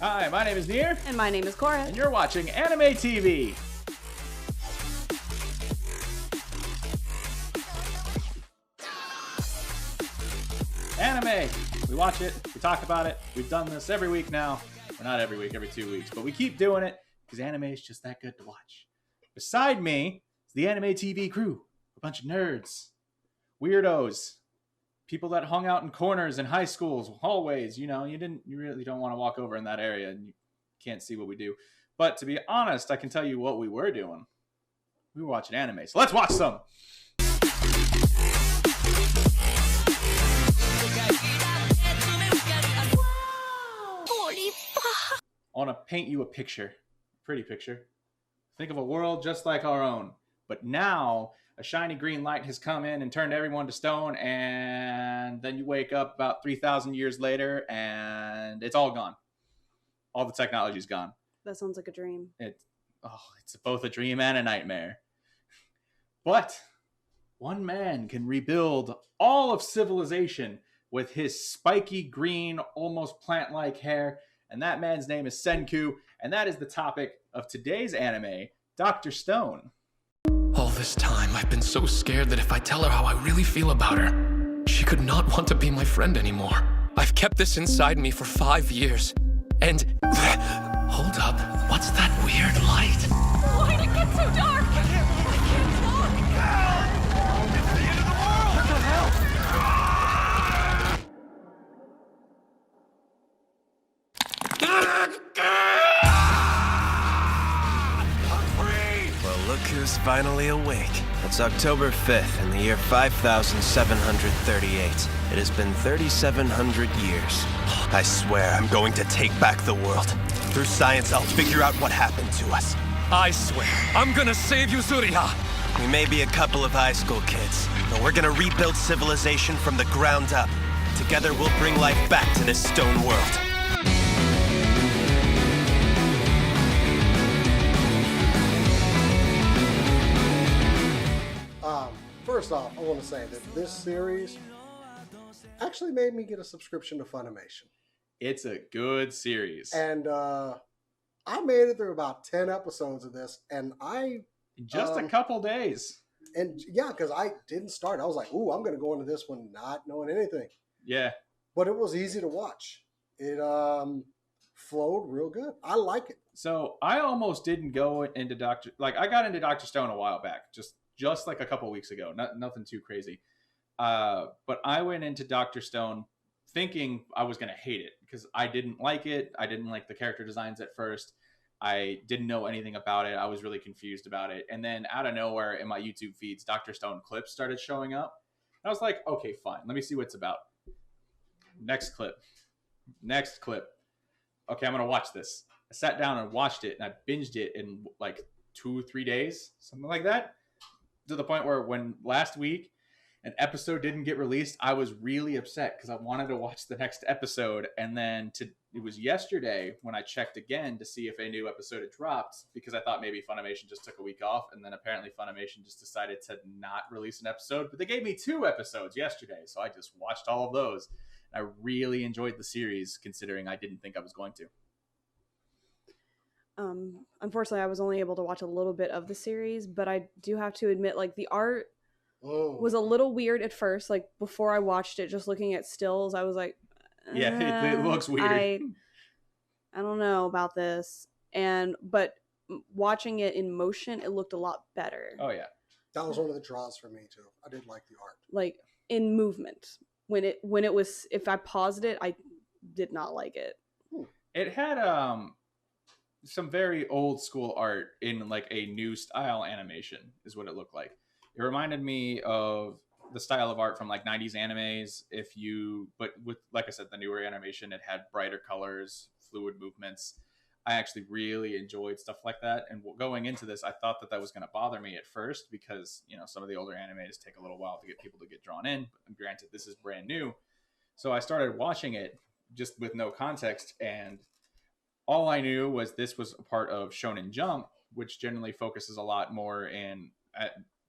Hi, my name is Nir. And my name is Cora. And you're watching Anime TV. Anime. We watch it. We talk about it. We've done this every week now. Well, not every week, every 2 weeks. But we keep doing it because anime is just that good to watch. Beside me is the Anime TV crew. A bunch of nerds. Weirdos. People that hung out in corners in high schools, hallways. You know, you really don't want to walk over in that area and you can't see what we do. But to be honest, I can tell you what we were doing. We were watching anime. So let's watch some. I want to paint you a picture, a pretty picture. Think of a world just like our own. But now a shiny green light has come in and turned everyone to stone, and then you wake up about 3,000 years later and it's all gone. All the technology's gone. That sounds like a dream. It's both a dream and a nightmare. But one man can rebuild all of civilization with his spiky green, almost plant-like hair, and that man's name is Senku, and that is the topic of today's anime, Dr. Stone. All this time, I've been so scared that if I tell her how I really feel about her, she could not want to be my friend anymore. I've kept this inside me for 5 years. And... hold up. What's that weird light? Why'd it get so dark? I can't talk. It's the end of the world! What the hell? Look who's finally awake. It's October 5th in the year 5738. It has been 3,700 years. I swear I'm going to take back the world. Through science, I'll figure out what happened to us. I swear, I'm gonna save you, Zuriha! We may be a couple of high school kids, but we're gonna rebuild civilization from the ground up. Together, we'll bring life back to this stone world. First off, I want to say that this series actually made me get a subscription to Funimation. It's a good series. And I made it through about 10 episodes of this, and In just a couple days. And yeah, because I didn't start. I was like, ooh, I'm going to go into this one not knowing anything. Yeah. But it was easy to watch. It flowed real good. I like it. So I almost didn't go into I got into Dr. Stone a while back, just like a couple weeks ago. Nothing too crazy. But I went into Dr. Stone thinking I was going to hate it because I didn't like it. I didn't like the character designs at first. I didn't know anything about it. I was really confused about it. And then out of nowhere in my YouTube feeds, Dr. Stone clips started showing up. And I was like, okay, fine. Let me see what it's about. Next clip. Okay, I'm going to watch this. I sat down and watched it, and I binged it in like 2-3 days, something like that. To the point where when last week an episode didn't get released, I was really upset because I wanted to watch the next episode. And then it was yesterday when I checked again to see if a new episode had dropped because I thought maybe Funimation just took a week off. And then apparently Funimation just decided to not release an episode. But they gave me 2 episodes yesterday. So I just watched all of those. I really enjoyed the series considering I didn't think I was going to. Unfortunately, I was only able to watch a little bit of the series, but I do have to admit, like, the art was a little weird at first. Like, before I watched it, just looking at stills, I was like, yeah, it looks weird. I don't know about this. But watching it in motion, it looked a lot better. Oh, yeah. That was one of the draws for me, too. I did like the art. Like, in movement. When it was, if I paused it, I did not like it. It had, some very old school art in like a new style animation is what it looked like. It reminded me of the style of art from like 90s animes. But with, like I said, the newer animation, it had brighter colors, fluid movements. I actually really enjoyed stuff like that. And going into this, I thought that was going to bother me at first because, you know, some of the older animes take a little while to get people to get drawn in. But granted, this is brand new. So I started watching it just with no context, and all I knew was this was a part of Shonen Jump, which generally focuses a lot more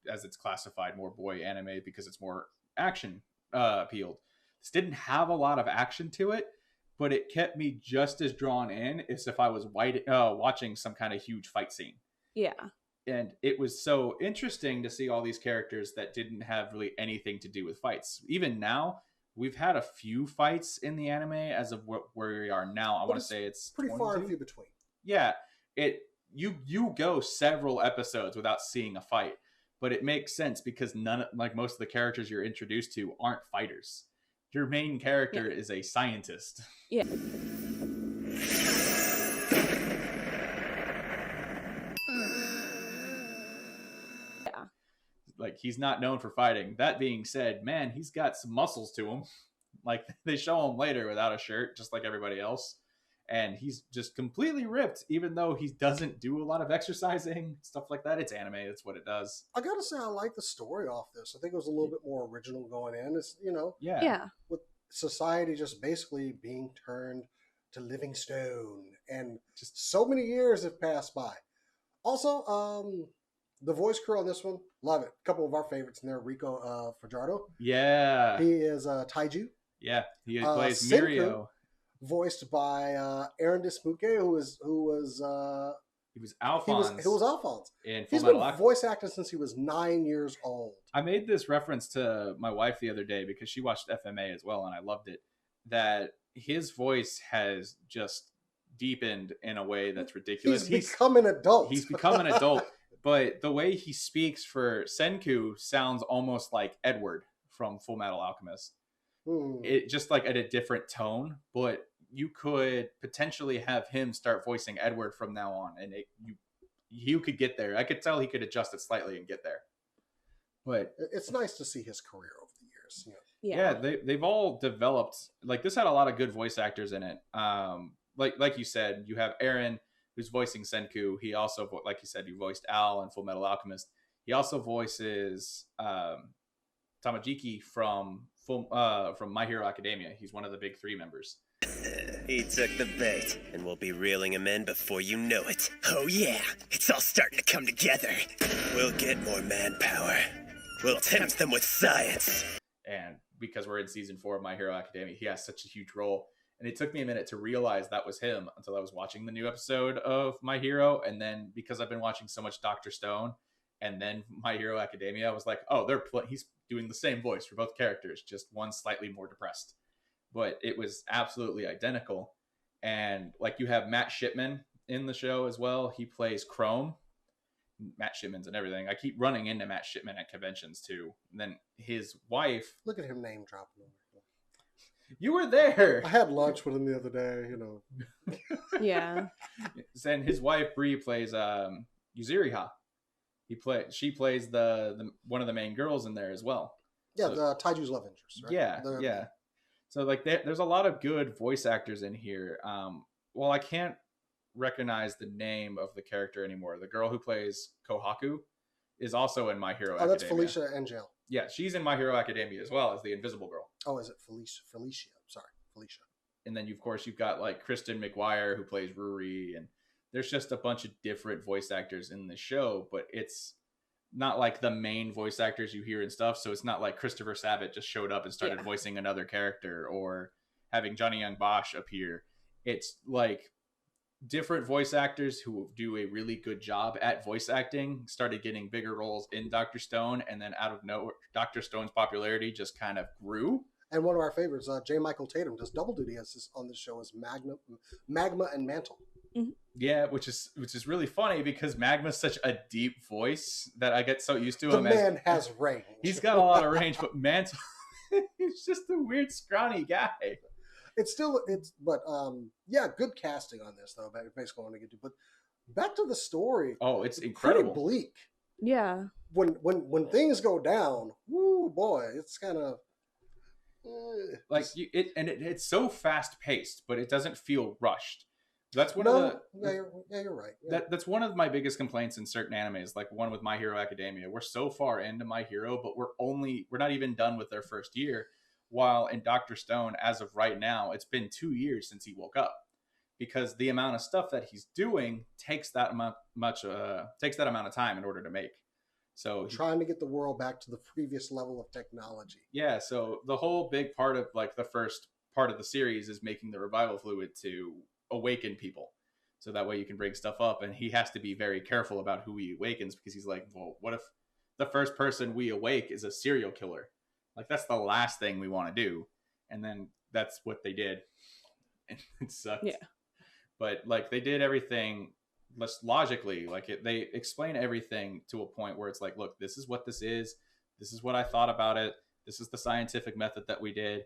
as it's classified, more boy anime because it's more action appealed. This didn't have a lot of action to it, but it kept me just as drawn in as if I was watching some kind of huge fight scene. Yeah. And it was so interesting to see all these characters that didn't have really anything to do with fights. Even now, we've had a few fights in the anime as of where we are now. I want to say it's pretty 22? far and few between. Yeah, you go several episodes without seeing a fight, but it makes sense because most of the characters you're introduced to aren't fighters. Your main character is a scientist. Yeah. Like, he's not known for fighting. That being said, man, he's got some muscles to him. Like, they show him later without a shirt, just like everybody else. And he's just completely ripped, even though he doesn't do a lot of exercising, stuff like that. It's anime. That's what it does. I gotta say, I like the story off this. I think it was a little bit more original going in. It's, Yeah. with society just basically being turned to living stone. And just so many years have passed by. Also, the voice crew on this one, love it. A couple of our favorites in there, Rico Fajardo. Yeah. He is Taiju. Yeah, he plays Senku, Mirio. Voiced by Aaron Desmuke, who was He was Alphonse. He was Alphonse. In He's Full been Metal Alchemist. voice acting since he was 9 years old. I made this reference to my wife the other day because she watched FMA as well, and I loved it. That his voice has just deepened in a way that's ridiculous. He's become an adult. He's become an adult, but the way he speaks for Senku sounds almost like Edward from Full Metal Alchemist. It just like at a different tone, but you could potentially have him start voicing Edward from now on, and you could get there. I could tell he could adjust it slightly and get there. But it's nice to see his career over the years. Yeah, they've all developed. Like, this had a lot of good voice actors in it. Like you said, you have Aaron, who's voicing Senku. He also, like you said, you voiced Al in Full Metal Alchemist. He also voices Tamajiki from My Hero Academia. He's one of the big three members. He took the bait, and we'll be reeling him in before you know it. Oh yeah, it's all starting to come together. We'll get more manpower. We'll tempt them with science. And because we're in season 4 of My Hero Academia, he has such a huge role. And it took me a minute to realize that was him until I was watching the new episode of My Hero. And then because I've been watching so much Dr. Stone and then My Hero Academia, I was like, oh, he's doing the same voice for both characters, just one slightly more depressed. But it was absolutely identical. And like, you have Matt Shipman in the show as well. He plays Chrome. Matt Shipman's and everything. I keep running into Matt Shipman at conventions too. And then his wife. Look at him name dropping. You were there. I had lunch with him the other day, Yeah. And his wife Bree plays Yuzuriha. She plays the one of the main girls in there as well. Yeah, so, the Taiju's love interest, right? Yeah. So like there's a lot of good voice actors in here. Well, I can't recognize the name of the character anymore. The girl who plays Kohaku is also in My Hero Academia. That's Felicia Angel. Yeah, she's in My Hero Academia as well as the Invisible Girl. Oh, is it Felicia? Sorry, Felicia. And then, of course, you've got like Kristen McGuire who plays Ruri, and there's just a bunch of different voice actors in the show, but it's not like the main voice actors you hear and stuff. So it's not like Christopher Sabat just showed up and started voicing another character, or having Johnny Young Bosch appear. It's like different voice actors who do a really good job at voice acting started getting bigger roles in Dr. Stone, and then out of nowhere, Dr. Stone's popularity just kind of grew. And one of our favorites, J. Michael Tatum, does double duty on this show as Magma and Mantle. Mm-hmm. Yeah, which is really funny because Magma's such a deep voice that I get so used to him. The man has range. He's got a lot of range, but Mantle, he's just a weird, scrawny guy. Good casting on this though. Basically, what I get to, but back to the story. Oh, it's incredible. Pretty bleak. Yeah. When things go down, woo boy, it's kind of like it's so fast paced, but it doesn't feel rushed. That's one of the you're right. Yeah. That's one of my biggest complaints in certain animes, like one with My Hero Academia. We're so far into My Hero, but we're not even done with their first year. While in Dr. Stone, as of right now, it's been 2 years since he woke up, because the amount of stuff that he's doing takes that amount of time in order to make. So trying to get the world back to the previous level of technology. Yeah. So the whole big part of like the first part of the series is making the revival fluid to awaken people. So that way you can bring stuff up. And he has to be very careful about who he awakens, because he's like, well, what if the first person we awake is a serial killer? Like, that's the last thing we want to do. And then that's what they did. And it sucked. Yeah. But like, they did everything less logically. Like, they explain everything to a point where it's like, look, this is what this is. This is what I thought about it. This is the scientific method that we did.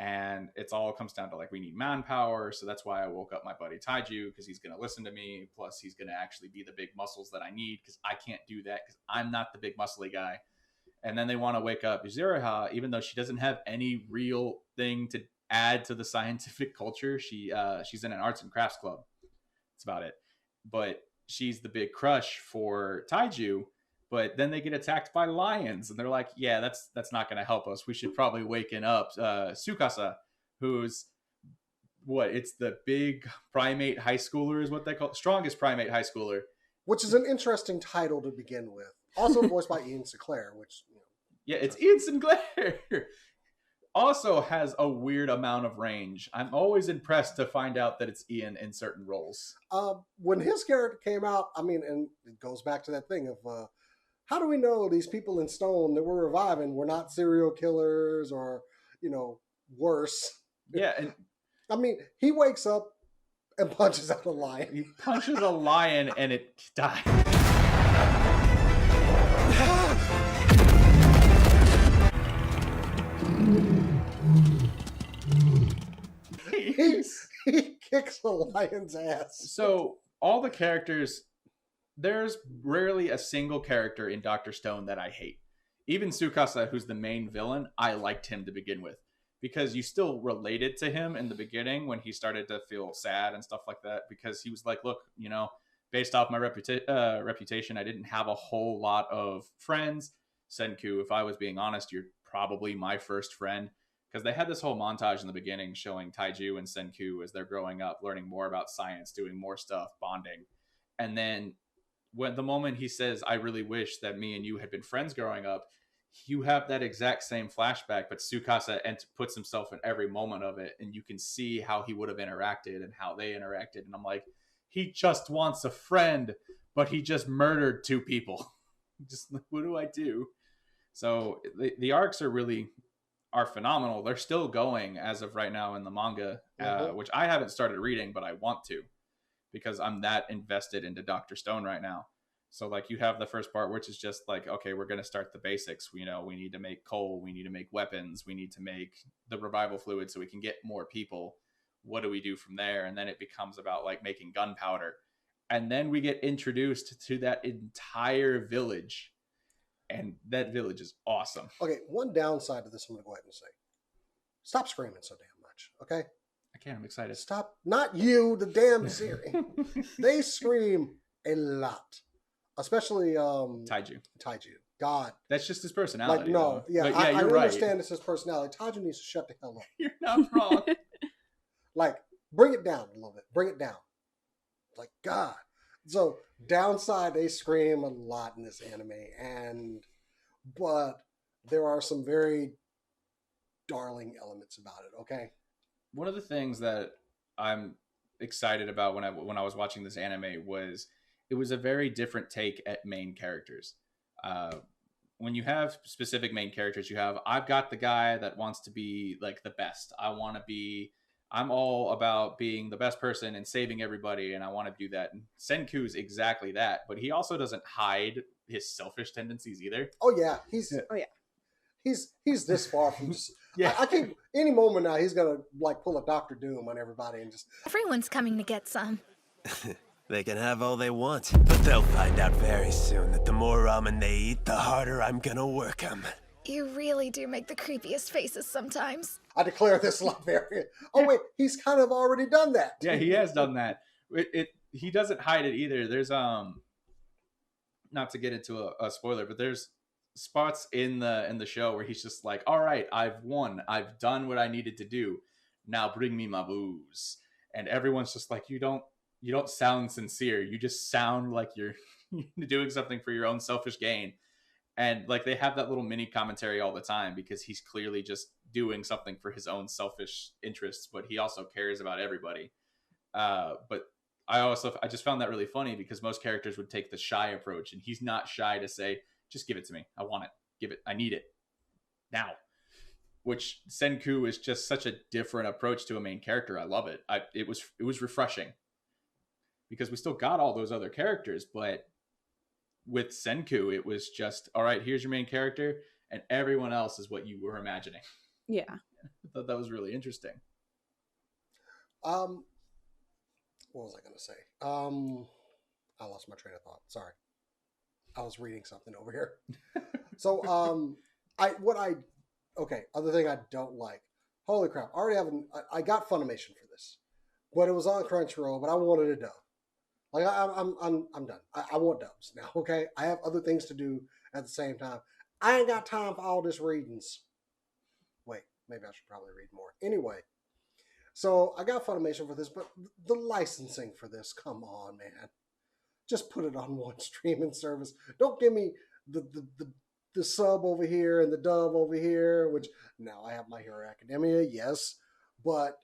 And it's all comes down to like, we need manpower. So that's why I woke up my buddy Taiju, because he's going to listen to me. Plus he's going to actually be the big muscles that I need, because I can't do that because I'm not the big muscly guy. And then they want to wake up Yuzuriha, even though she doesn't have any real thing to add to the scientific culture. She's in an arts and crafts club. That's about it. But she's the big crush for Taiju. But then they get attacked by lions, and they're like, yeah, that's not going to help us. We should probably waken up Tsukasa, who's it's the big primate high schooler is what they call it. Strongest primate high schooler. Which is an interesting title to begin with. Also voiced by Ian Sinclair, which... Yeah, it's Ian Sinclair. Also has a weird amount of range. I'm always impressed to find out that it's Ian in certain roles. When his character came out, I mean, and it goes back to that thing of... how do we know these people in stone that we're reviving were not serial killers or, worse? Yeah. And I mean, he wakes up and punches out a lion. He punches a lion and it dies. he kicks a lion's ass. So all the characters... There's rarely a single character in Dr. Stone that I hate. Even Tsukasa, who's the main villain, I liked him to begin with, because you still related to him in the beginning when he started to feel sad and stuff like that, because he was like, look, based off my reputation, I didn't have a whole lot of friends. Senku, if I was being honest, you're probably my first friend, because they had this whole montage in the beginning showing Taiju and Senku as they're growing up, learning more about science, doing more stuff, bonding. And then when the moment he says, I really wish that me and you had been friends growing up, you have that exact same flashback, but Tsukasa puts himself in every moment of it, and you can see how he would have interacted and how they interacted. And I'm like, he just wants a friend, but he just murdered 2 people. Just what do I do? So the arcs are phenomenal. They're still going as of right now in the manga, which I haven't started reading, but I want to, because I'm that invested into Dr. Stone right now. So like, you have the first part, which is just like, okay, we're going to start the basics. We need to make coal. We need to make weapons. We need to make the revival fluid so we can get more people. What do we do from there? And then it becomes about like making gunpowder. And then we get introduced to that entire village. And that village is awesome. Okay, one downside to this I'm going to go ahead and say. Stop screaming so damn much, okay? I can't. I'm excited. Stop. Not you, the damn series. They scream a lot. Especially Taiju. God. That's just his personality. Like, no. Though. Yeah, But I you're right. understand it's his personality. Taiju needs to shut the hell up. You're not wrong. Like, bring it down a little bit. Bring it down. Like, God. So, downside, they scream a lot in this anime. But there are some very darling elements about it, okay? One of the things that I'm excited about when I was watching this anime was it was a very different take at main characters. When you have specific main characters, I've got the guy that wants to be like the best. I'm all about being the best person and saving everybody, and I want to do that. And Senku's exactly that, but he also doesn't hide his selfish tendencies either. Oh yeah, he's this far from just. Yeah, I think any moment now he's gonna like pull a Dr. Doom on everybody and just. Everyone's coming to get some. They can have all they want, but they'll find out very soon that the more ramen they eat, the harder I'm gonna work them. You really do make the creepiest faces sometimes. I declare this Laverian. Oh wait, he's kind of already done that. Yeah, he has done that. He doesn't hide it either. There's not to get into a spoiler, but there's spots in the show where he's just like, all right, I've won. I've done what I needed to do. Now bring me my booze. And everyone's just like, you don't sound sincere. You just sound like you're doing something for your own selfish gain. And like they have that little mini commentary all the time because he's clearly just doing something for his own selfish interests, but he also cares about everybody. But I just found that really funny because most characters would take the shy approach, and he's not shy to say, "Just give it to me. I want it. Give it. I need it now." Which Senku is just such a different approach to a main character. I love it. It was refreshing because we still got all those other characters, but with Senku, it was just, all right, here's your main character, and everyone else is what you were imagining. Yeah. I thought that was really interesting. What was I going to say? I lost my train of thought. Sorry. I was reading something over here. So, other thing I don't like. Holy crap. I got Funimation for this, but it was on Crunchyroll, but I wanted a dub. Like I'm done. I want dubs now. Okay, I have other things to do at the same time. I ain't got time for all this readings. Wait, maybe I should probably read more. Anyway, so I got Funimation for this, but the licensing for this, come on, man. Just put it on one streaming service. Don't give me the sub over here and the dub over here, which now I have My Hero Academia, yes, but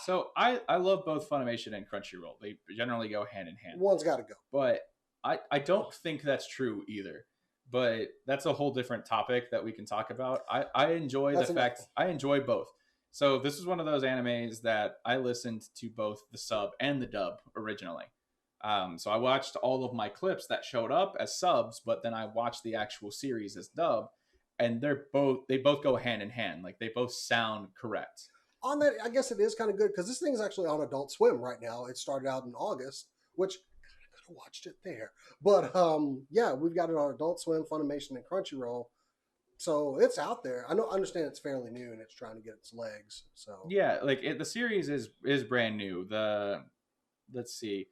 so I love both Funimation and Crunchyroll. They generally go hand in hand. One's got to go. But I don't think that's true either. But that's a whole different topic that we can talk about. I enjoy I enjoy both. So this is one of those animes that I listened to both the sub and the dub originally. So I watched all of my clips that showed up as subs, but then I watched the actual series as dub, and they both go hand in hand. Like they both sound correct. On that, I guess it is kind of good because this thing's actually on Adult Swim right now. It started out in August, which I could have watched it there. But yeah, we've got it on Adult Swim, Funimation, and Crunchyroll. So it's out there. I understand it's fairly new and it's trying to get its legs. So yeah, like the series is brand new. Let's see,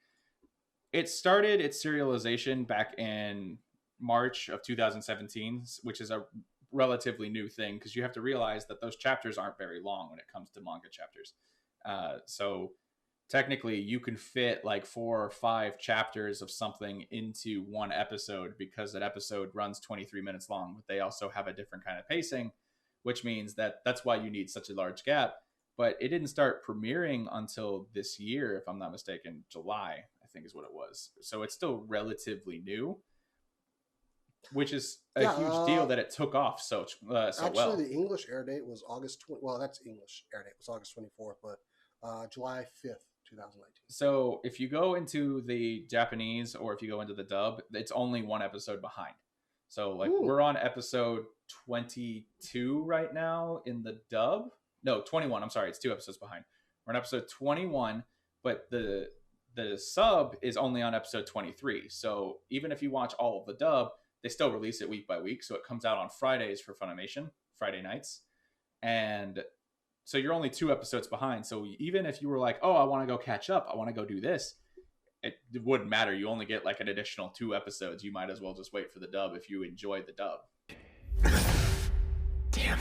it started its serialization back in March of 2017, which is a relatively new thing because you have to realize that those chapters aren't very long when it comes to manga chapters. So technically you can fit like 4 or 5 chapters of something into one episode because that episode runs 23 minutes long, but they also have a different kind of pacing, which means that's why you need such a large gap. But it didn't start premiering until this year, if I'm not mistaken. July, I think is what it was. So it's still relatively new, which is a huge deal that it took off so well. Actually, the English air date was August 20. Well, that's English air date. It was August 24th, but July 5th, 2019. So if you go into the Japanese or if you go into the dub, it's only one episode behind. So like we're on episode 22 right now in the dub. No, 21. I'm sorry. It's 2 episodes behind. We're on episode 21, but the sub is only on episode 23. So even if you watch all of the dub, they still release it week by week. So it comes out on Fridays for Funimation, Friday nights. And so you're only 2 episodes behind. So even if you were like, oh, I want to go catch up, I want to go do this, it wouldn't matter. You only get like an additional 2 episodes. You might as well just wait for the dub if you enjoyed the dub. Damn.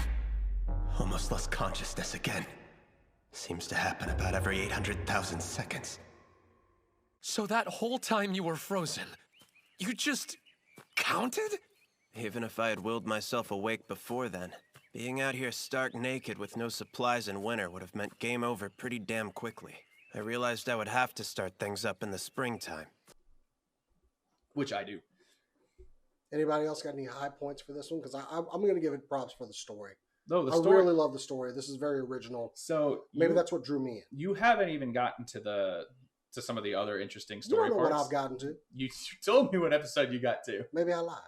Almost lost consciousness again. Seems to happen about every 800,000 seconds. So that whole time you were frozen, you just counted? Even if I had willed myself awake before then, being out here stark naked with no supplies in winter would have meant game over pretty damn quickly. I realized I would have to start things up in the springtime. Which I do. Anybody else got any high points for this one? Because I'm going to give it props for the story. No, the story. I really love the story. This is very original. So maybe that's what drew me in. You haven't even gotten to some of the other interesting story parts. You don't know parts. what I've gotten to. You told me what episode you got to. Maybe I lied.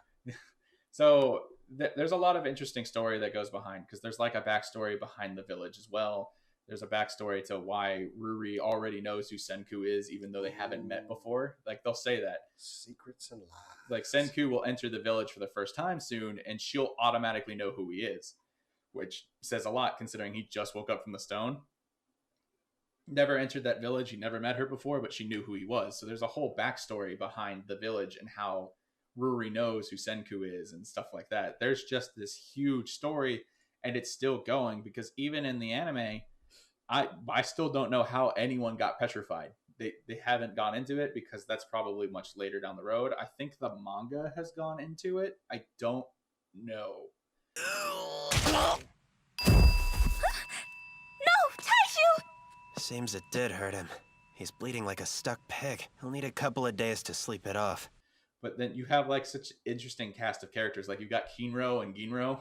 So there's a lot of interesting story that goes behind because there's like a backstory behind the village as well. There's a backstory to why Ruri already knows who Senku is, even though they haven't met before. Like they'll say that. Secrets and lies. Like Senku will enter the village for the first time soon, and she'll automatically know who he is, which says a lot considering he just woke up from the stone. Never entered that village. He never met her before, but she knew who he was. So there's a whole backstory behind the village and how Ruri knows who Senku is and stuff like that. There's just this huge story, and it's still going because even in the anime, I still don't know how anyone got petrified. They haven't gone into it because that's probably much later down the road. I think the manga has gone into it. I don't No. No, Taishu! Seems it did hurt him. He's bleeding like a stuck pig. He'll need a couple of days to sleep it off. But then you have like such interesting cast of characters. Like you got Kinro and Ginro.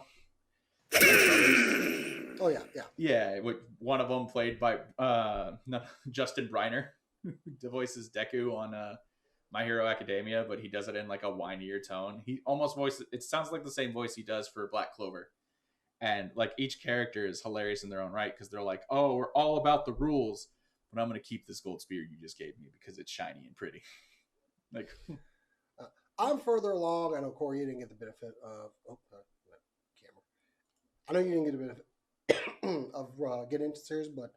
Oh yeah, yeah. Yeah, one of them played by Justin Briner, who voices Deku on My Hero Academia, but he does it in like a whinier tone. He almost voices. It sounds like the same voice he does for Black Clover. And like each character is hilarious in their own right because they're like, oh, we're all about the rules, but I'm going to keep this gold spear you just gave me because it's shiny and pretty. Like, I'm further along. I know Corey, you didn't get the benefit of camera. I know you didn't get the benefit of getting into the series, but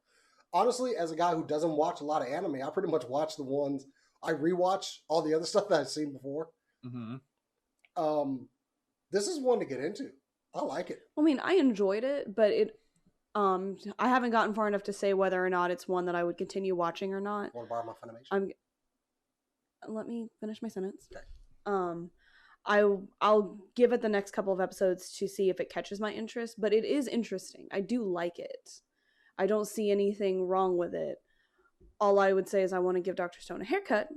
honestly, as a guy who doesn't watch a lot of anime, I pretty much watch the ones I rewatch all the other stuff that I've seen before. mm-hmm. This is one to get into. I like it. I mean, I enjoyed it, but I haven't gotten far enough to say whether or not it's one that I would continue watching or not. Want to borrow my Funimation? Let me finish my sentence. Okay. I'll give it the next couple of episodes to see if it catches my interest, but it is interesting. I do like it. I don't see anything wrong with it. All I would say is I want to give Dr. Stone a haircut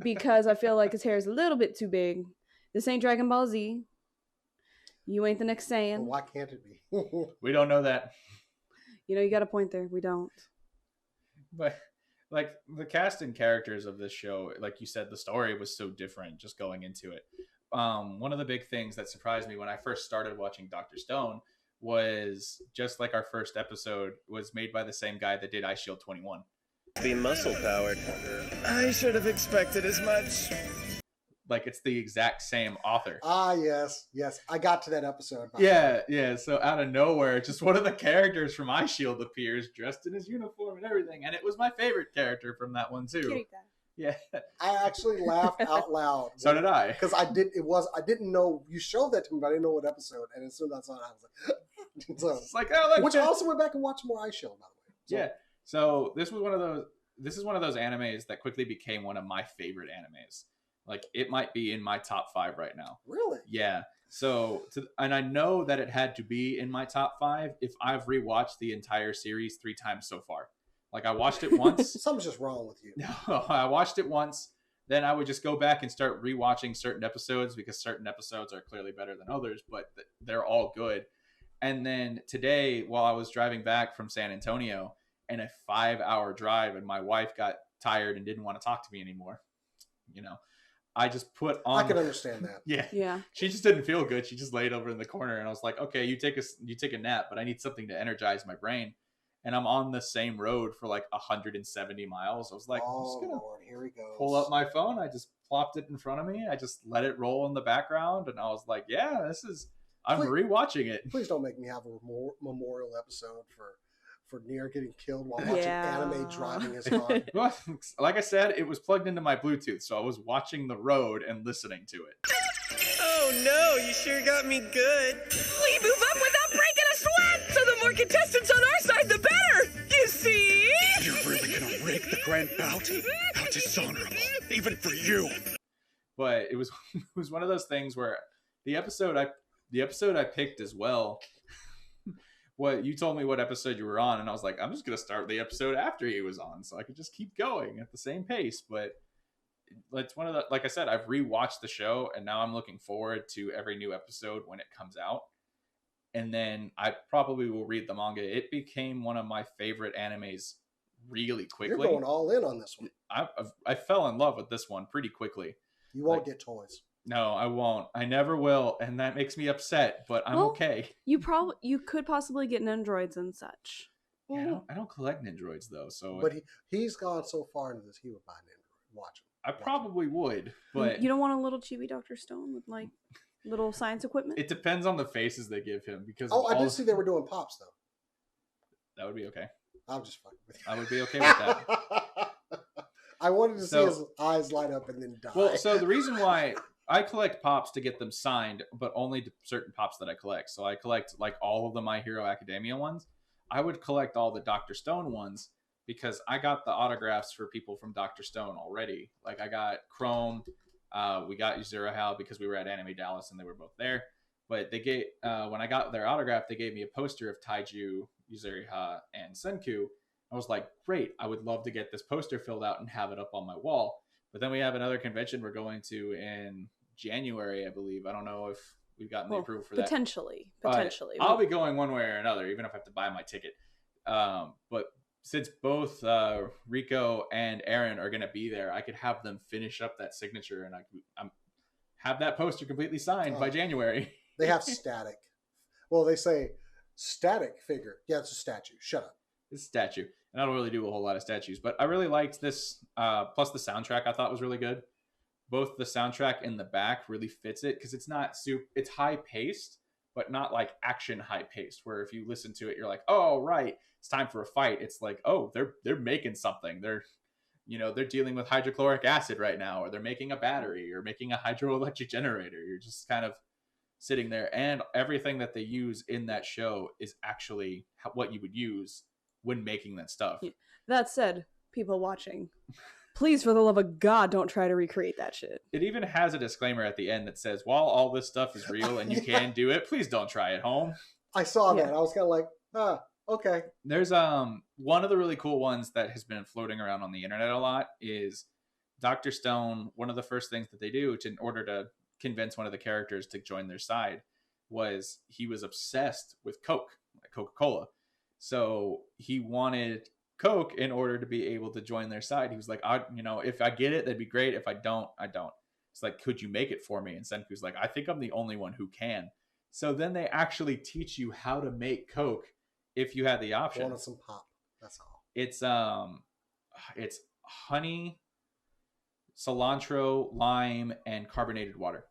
because I feel like his hair is a little bit too big. This ain't Dragon Ball Z. You ain't the next Saiyan. Well, why can't it be? We don't know that. You got a point there. We don't. But like the cast and characters of this show, like you said, the story was so different just going into it. One of the big things that surprised me when I first started watching Dr. Stone was just like our first episode was made by the same guy that did Ice Shield 21. Be muscle powered. I should have expected as much. Like it's the exact same author. Yes. I got to that episode. Yeah. So out of nowhere, just one of the characters from Ice Shield appears dressed in his uniform and everything, and it was my favorite character from that one too. Yeah. I actually laughed out loud. So did I. Because I didn't know you showed that to me, but I didn't know what episode. And as soon as I saw it, I was like, so, it's like, oh, look. Which I also went back and watched more Ice Shield, by the way. So, yeah. So this is one of those animes that quickly became one of my favorite animes. Like it might be in my top 5 right now. Really? Yeah. So, and I know that it had to be in my top 5 if I've rewatched the entire series 3 times so far. Like I watched it once. Something's just wrong with you. No, I watched it once. Then I would just go back and start rewatching certain episodes because certain episodes are clearly better than others, but they're all good. And then today, while I was driving back from San Antonio and a 5-hour drive, and my wife got tired and didn't want to talk to me anymore, I just put on. I can understand that. Yeah. She just didn't feel good. She just laid over in the corner, and I was like, "Okay, you take a nap, but I need something to energize my brain." And I'm on the same road for like 170 miles. I was like, I'm just gonna Lord, here he goes. pull up my phone. I just plopped it in front of me. I just let it roll in the background, and I was like, "Yeah, I'm rewatching it." Please don't make me have a memorial episode for Nier getting killed while watching anime driving his car. Well, like I said, it was plugged into my Bluetooth, so I was watching the road and listening to it. Oh no, you sure got me good. We move up without breaking a sweat, so the more contestants on our side, the better. You see? You're really gonna rig the grand bout? How dishonorable, even for you. But it was one of those things where the episode I picked as well. What you told me what episode you were on, and I was like, I'm just gonna start the episode after he was on, so I could just keep going at the same pace. But it's one of the, like I said, I've rewatched the show, and now I'm looking forward to every new episode when it comes out. And then I probably will read the manga. It became one of my favorite animes really quickly. You're going all in on this one. I fell in love with this one pretty quickly. You won't get toys. No, I won't. I never will, and that makes me upset. But I'm okay. You could possibly get Nendroids and such. Yeah, I don't collect Nendroids though. So, but he's gone so far into this, he would buy an Nendroid. Watch him. I probably would, but you don't want a little chibi Dr. Stone with like little science equipment. It depends on the faces they give him because. I did see they were doing pops though. That would be okay. I'm just fucking with you. I would be okay with that. I wanted to see his eyes light up and then die. Well, so the reason why I collect pops to get them signed, but only to certain pops that I collect. So I collect like all of the My Hero Academia ones. I would collect all the Dr. Stone ones because I got the autographs for people from Dr. Stone already. Like I got Chrome, we got Yuzuru Hal because we were at Anime Dallas and they were both there. But they gave when I got their autograph, they gave me a poster of Taiju, Yuzuriha, and Senku. I was like, great, I would love to get this poster filled out and have it up on my wall. But then we have another convention we're going to in January, I believe. I don't know if we've gotten the approval for that. Potentially. I'll be going one way or another, even if I have to buy my ticket. But since both Rico and Aaron are going to be there, I could have them finish up that signature and I'm have that poster completely signed by January. They have static. Well, they say static figure. Yeah, it's a statue. Shut up. It's a statue. And I don't really do a whole lot of statues, but I really liked this. Plus the soundtrack I thought was really good. Both the soundtrack and the back really fits it because it's not it's high paced, but not like action high paced. Where if you listen to it, you're like, oh right, it's time for a fight. It's like, oh, they're making something. They're dealing with hydrochloric acid right now, or they're making a battery, or making a hydroelectric generator. You're just kind of sitting there, and everything that they use in that show is actually what you would use when making that stuff. That said, people watching, please, for the love of God, don't try to recreate that shit. It even has a disclaimer at the end that says, while all this stuff is real and you can do it, please don't try at home. I saw that. I was kind of like, okay. There's one of the really cool ones that has been floating around on the internet a lot is Dr. Stone. One of the first things that they do in order to convince one of the characters to join their side was he was obsessed with Coke, like Coca-Cola. So he wanted Coke in order to be able to join their side. He was like, if I get it, that'd be great. If I don't, I don't. It's like, could you make it for me? And Senku's like, I think I'm the only one who can. So then they actually teach you how to make Coke if you had the option. I wanted some pop. That's all. It's honey, cilantro, lime, and carbonated water.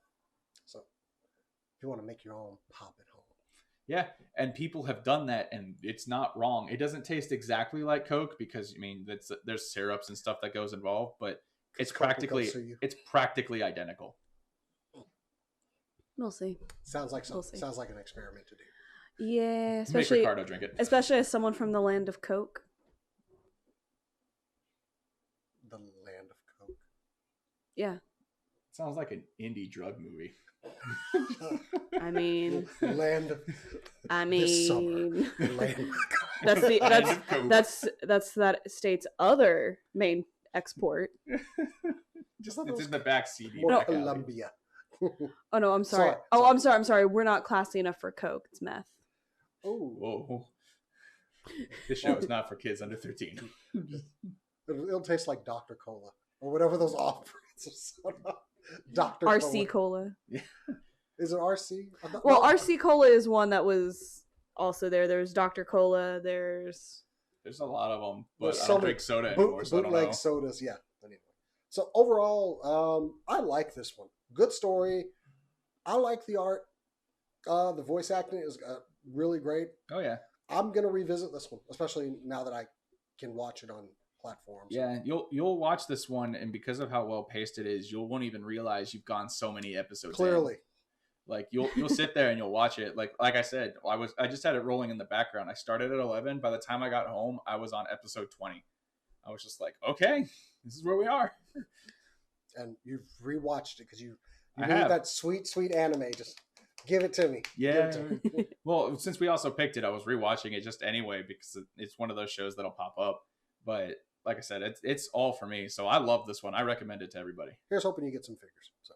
So if you want to make your own pop at home. Yeah, and people have done that, and it's not wrong. It doesn't taste exactly like Coke because there's syrups and stuff that goes involved, but it's practically identical. We'll see. Sounds like an experiment to do. Yeah, especially make Ricardo drink it. Especially as someone from the land of Coke. The land of Coke. Yeah. Sounds like an indie drug movie. I mean, this summer, that's that state's other main export. It's in the back CD. Colombia. Oh no, I'm sorry. I'm sorry. We're not classy enough for Coke. It's meth. Oh, whoa! This show is not for kids under 13. It'll taste like Dr. Cola or whatever those off-brands are. Dr. RC Cola. Yeah. Is it RC? Well, RC Cola is one that was also there. There's Dr. Cola. There's a lot of them, but I don't drink soda anymore, so I don't know. Bootleg sodas, yeah. Anyway, so overall, I like this one. Good story. I like the art. The voice acting is really great. Oh yeah. I'm gonna revisit this one, especially now that I can watch it on platforms. Yeah, you'll watch this one, and because of how well paced it is, you won't even realize you've gone so many episodes. Clearly, like you'll sit there and you'll watch it. Like I said, I just had it rolling in the background. I started at 11. By the time I got home, I was on episode 20. I was just like, okay, this is where we are. And you've rewatched it because you need that sweet anime. Just give it to me. Yeah. Well, since we also picked it, I was rewatching it just anyway because it's one of those shows that'll pop up. But like I said, it's all for me. So I love this one. I recommend it to everybody. Here's hoping you get some figures. So.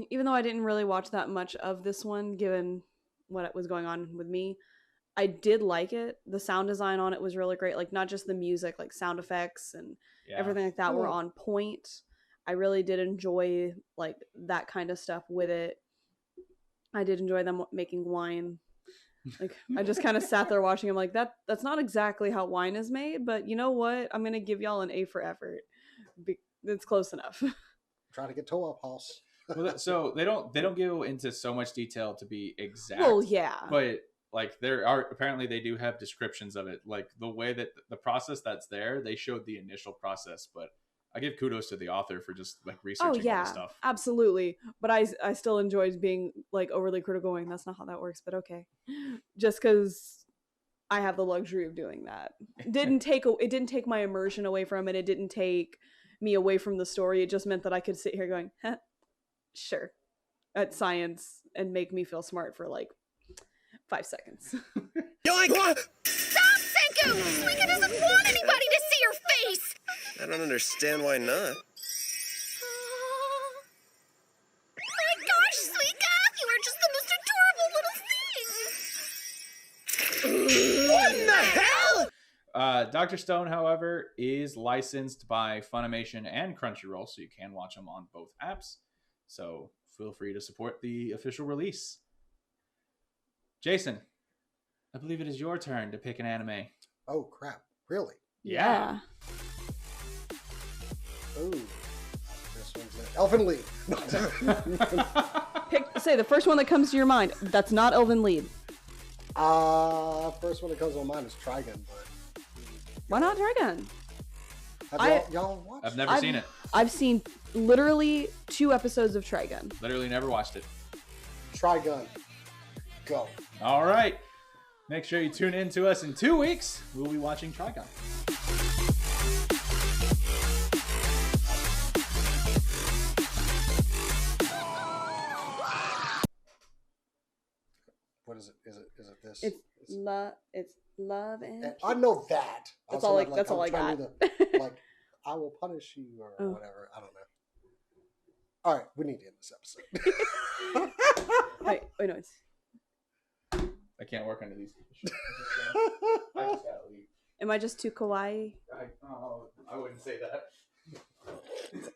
Even though I didn't really watch that much of this one, given what was going on with me, I did like it. The sound design on it was really great. Like not just the music, like sound effects and everything like that were on point. I really did enjoy like that kind of stuff with it. I did enjoy them making wine. Like I just kind of sat there watching them like that's not exactly how wine is made, but you know what? I'm going to give y'all an A for effort. It's close enough. Try to get toe-up house. Well, so they don't go into so much detail to be exact. Well, yeah. But like apparently they do have descriptions of it. Like the way that the process that's there, they showed the initial process, but I give kudos to the author for just like researching all this stuff. Absolutely. But I still enjoyed being like overly critical going, that's not how that works, but okay. Just because I have the luxury of doing that. It didn't take my immersion away from it. It didn't take me away from the story. It just meant that I could sit here going, sure. at science and make me feel smart for like 5 seconds. Yoink! Stop, Senku! Suika doesn't want anybody to see her face! I don't understand why not. My gosh, Suika! You are just the most adorable little thing! What in the hell? Dr. Stone, however, is licensed by Funimation and Crunchyroll, so you can watch them on both apps. So feel free to support the official release. Jason, I believe it is your turn to pick an anime. Oh crap! Really? Yeah. Ooh, this one's an Elfen Lied. Say the first one that comes to your mind. That's not Elven Lied. First one that comes to my mind is Trigun, but Why not Dragon? have y'all watched? I've never seen it. I've seen literally 2 episodes of Trigun. Literally never watched it. Trigun. Go. All right. Make sure you tune in to us in 2 weeks. We'll be watching Trigun. What is it? Is it this? It's love and I know that. That's all. That's all I trying got. to, like, I will punish you or Oh. whatever. I don't know. All right, we need to end this episode. wait, no, it's. I can't work under these conditions. I just gotta leave. Am I just too kawaii? I wouldn't say that.